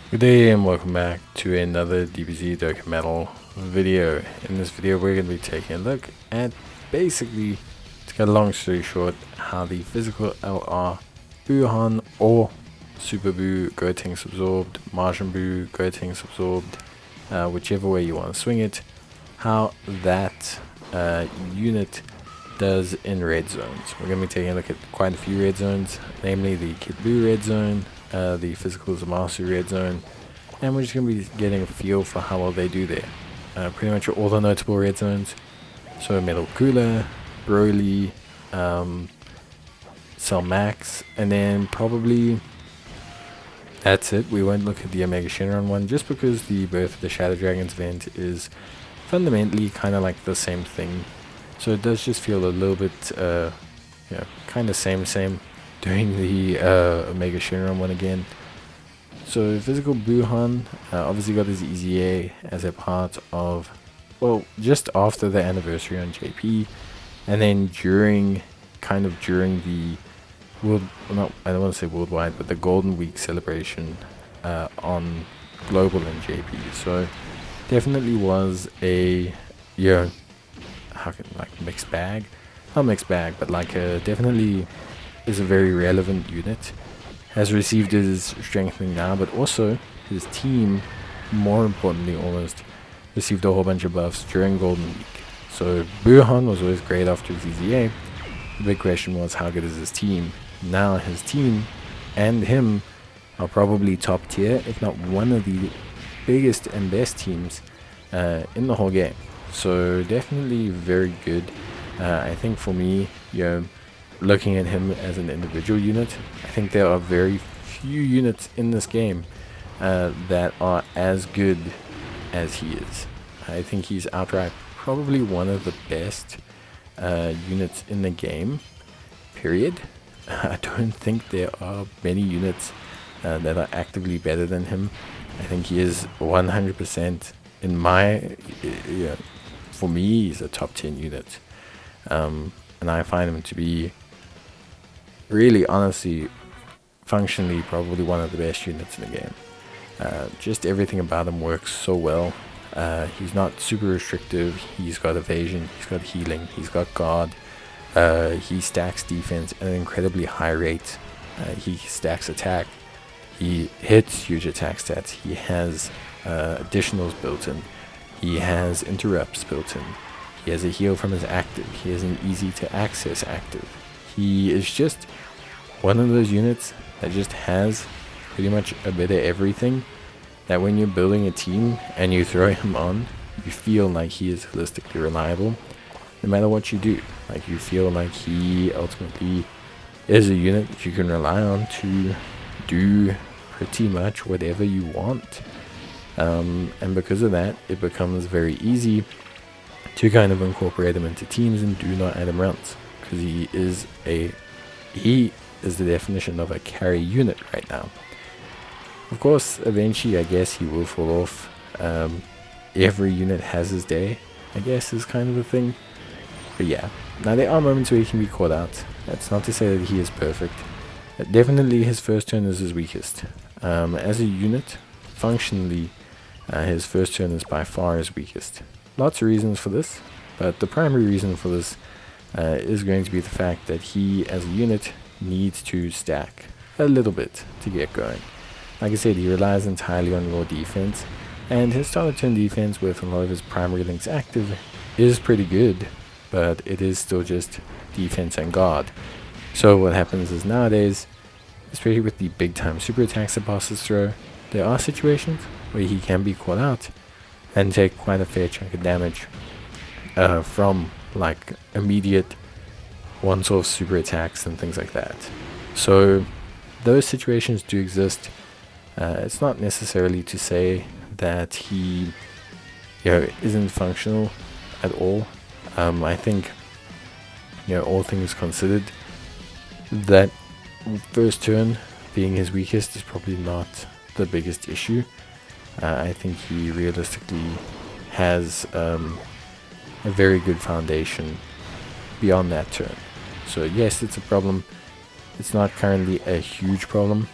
Good day and welcome back to another DBZ Dokkan Metal video. In this video we're going to be taking a look at basically, to cut a long story short, how the physical LR Buuhan or Super Buu, Gotenks Absorbed, Majin Buu, Gotenks Absorbed, whichever way you want to swing it, how that unit does in red zones. We're going to be taking a look at quite a few red zones, namely the Kid Buu red zone, the physical Zamasu red zone, and we're just going to be getting a feel for how well they do there. Pretty much all the notable red zones, so Metal Cooler, Broly, Cell Max, and then probably that's it. We won't look at the Omega Shenron one just because the Birth of the Shadow Dragons event is fundamentally kind of like the same thing, so it does just feel a little bit kind of same doing the Omega Shenron one again. So physical Buuhan obviously got his EZA as a part of, well, just after the anniversary on JP, and then during the I don't want to say worldwide, but the Golden Week celebration on global and JP. So definitely was a mixed bag, not mixed bag, but definitely is a very relevant unit. Has received his strengthening now, but also his team, more importantly almost, received a whole bunch of buffs during Golden Week. So Buuhan was always great after his EZA. The big question was, how good is his team? Now his team and him are probably top tier, if not one of the biggest and best teams in the whole game. So definitely very good. I think for me, looking at him as an individual unit, I think there are very few units in this game that are as good as he is. I think he's outright probably one of the best units in the game, period. I don't think there are many units that are actively better than him. I think he is 100% in my, for me, he's a top 10 unit. And I find him to be really, honestly, functionally probably one of the best units in the game. Just everything about him works so well. He's not super restrictive. He's got evasion, he's got healing, he's got guard. He stacks defense at an incredibly high rate. He stacks attack. He hits huge attack stats. He has additionals built in. He has interrupts built in. He has a heal from his active. He has an easy to access active. He is just one of those units that just has pretty much a bit of everything, that when you're building a team and you throw him on, you feel like he is holistically reliable no matter what you do. Like, you feel like he ultimately is a unit that you can rely on to do pretty much whatever you want. And because of that, it becomes very easy to kind of incorporate him into teams and do not add him runs, because he is the definition of a carry unit right now. Of course, eventually I guess he will fall off. Every unit has his day, I guess, is kind of the thing. But yeah, now there are moments where he can be caught out. That's not to say that he is perfect. Definitely his first turn is his weakest. As a unit, functionally, his first turn is by far his weakest. Lots of reasons for this, but the primary reason for this is going to be the fact that he, as a unit, needs to stack a little bit to get going. Like I said, he relies entirely on raw defense, and his starter turn defense with a lot of his primary links active is pretty good, but it is still just defense and guard. So what happens is, nowadays, especially with the big time super attacks that bosses throw, there are situations where he can be caught out and take quite a fair chunk of damage from like immediate one-off super attacks and things like that. So those situations do exist. It's not necessarily to say that he isn't functional at all. I think, all things considered, that first turn being his weakest is probably not the biggest issue. I think he realistically has a very good foundation beyond that turn. So yes, it's a problem. It's not currently a huge problem.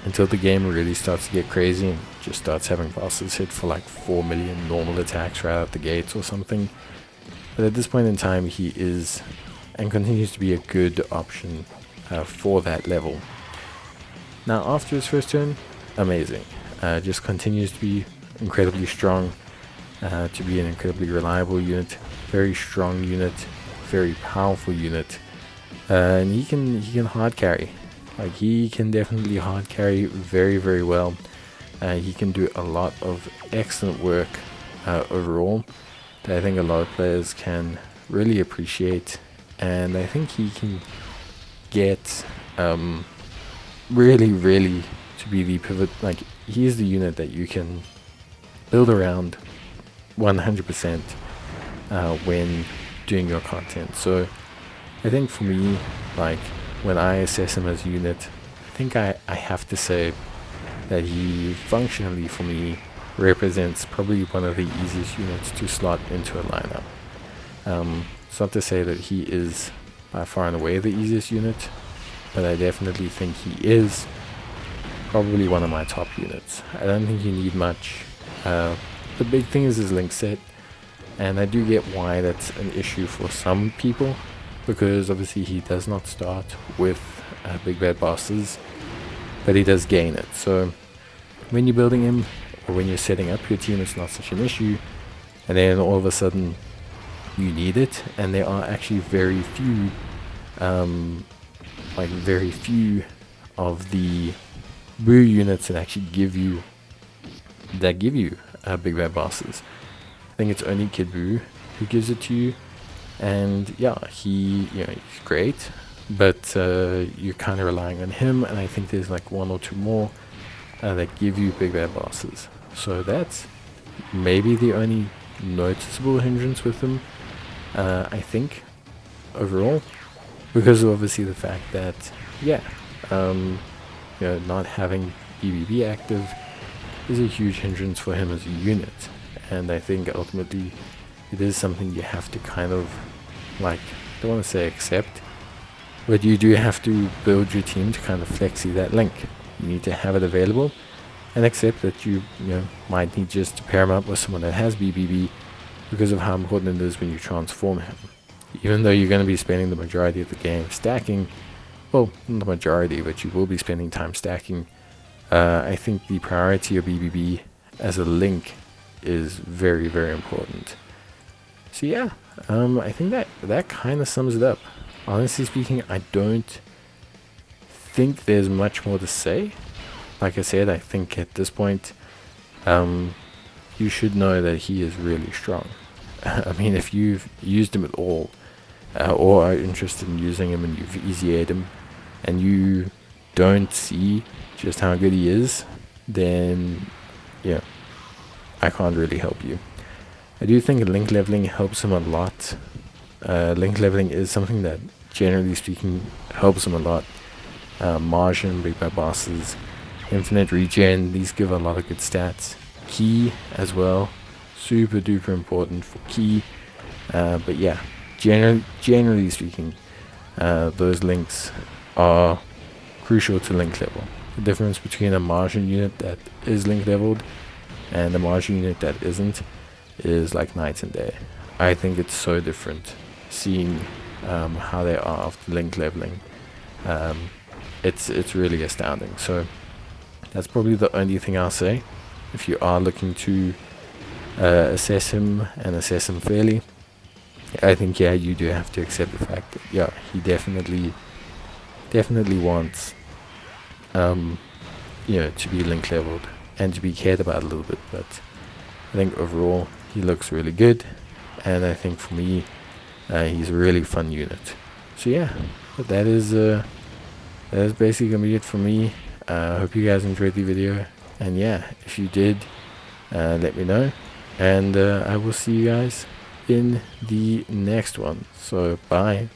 until the game really starts to get crazy and just starts having bosses hit for like 4 million normal attacks right out the gates or something. But at this point in time, he is and continues to be a good option for that level. Now after his first turn, amazing. Just continues to be incredibly strong, to be an incredibly reliable unit, very strong unit, very powerful unit, and he can hard carry. Like, he can definitely hard carry very, very well. He can do a lot of excellent work overall that I think a lot of players can really appreciate, and I think he can get really, really to be the pivot. Like, he is the unit that you can build around 100% when doing your content. So I think for me, like, when I assess him as a unit, I think I have to say that he functionally for me represents probably one of the easiest units to slot into a lineup. It's not to say that he is by far and away the easiest unit, but I definitely think he is probably one of my top units. I don't think you need much. The big thing is his link set, and I do get why that's an issue for some people, because obviously he does not start with big bad bosses, but he does gain it. So when you're building him, or when you're setting up your team, it's not such an issue, and then all of a sudden you need it, and there are actually very few of the Buu units that actually give you big bad bosses. I think it's only Kid Buu who gives it to you, and yeah, he's great, but you're kind of relying on him, and I think there's like one or two more that give you big bad bosses. So that's maybe the only noticeable hindrance with him, I think, overall, because of obviously the fact that not having BBB active is a huge hindrance for him as a unit, and I think ultimately it is something you have to kind of, like, I don't want to say accept, but you do have to build your team to kind of flexi that link. You need to have it available and accept that you might need just to pair him up with someone that has BBB because of how important it is when you transform him. Even though you're going to be spending the majority of the game stacking, well, not the majority, but you will be spending time stacking, I think the priority of BBB as a link is very, very important. So yeah, I think that kind of sums it up. Honestly speaking, I don't think there's much more to say. Like I said, I think at this point, you should know that he is really strong. I mean, if you've used him at all, or are interested in using him and you've easy-aired him, and you don't see just how good he is, then yeah, I can't really help you. I do think link leveling helps him a lot. Link leveling is something that, generally speaking, helps him a lot. Margin, big bad bosses, infinite regen, these give a lot of good stats. Key as well, super duper important for key. But yeah, generally speaking, those links are crucial to link level. The difference between a margin unit that is link leveled and a margin unit that isn't is like night and day. I think it's so different seeing how they are after link leveling. It's really astounding. So that's probably the only thing I'll say. If you are looking to assess him and assess him fairly, I think you do have to accept the fact that he definitely wants to be link leveled and to be cared about a little bit. But I think overall he looks really good, and I think for me he's a really fun unit. So yeah, but that is basically gonna be it for me. Hope you guys enjoyed the video, and yeah, if you did, let me know, and I will see you guys in the next one. So bye.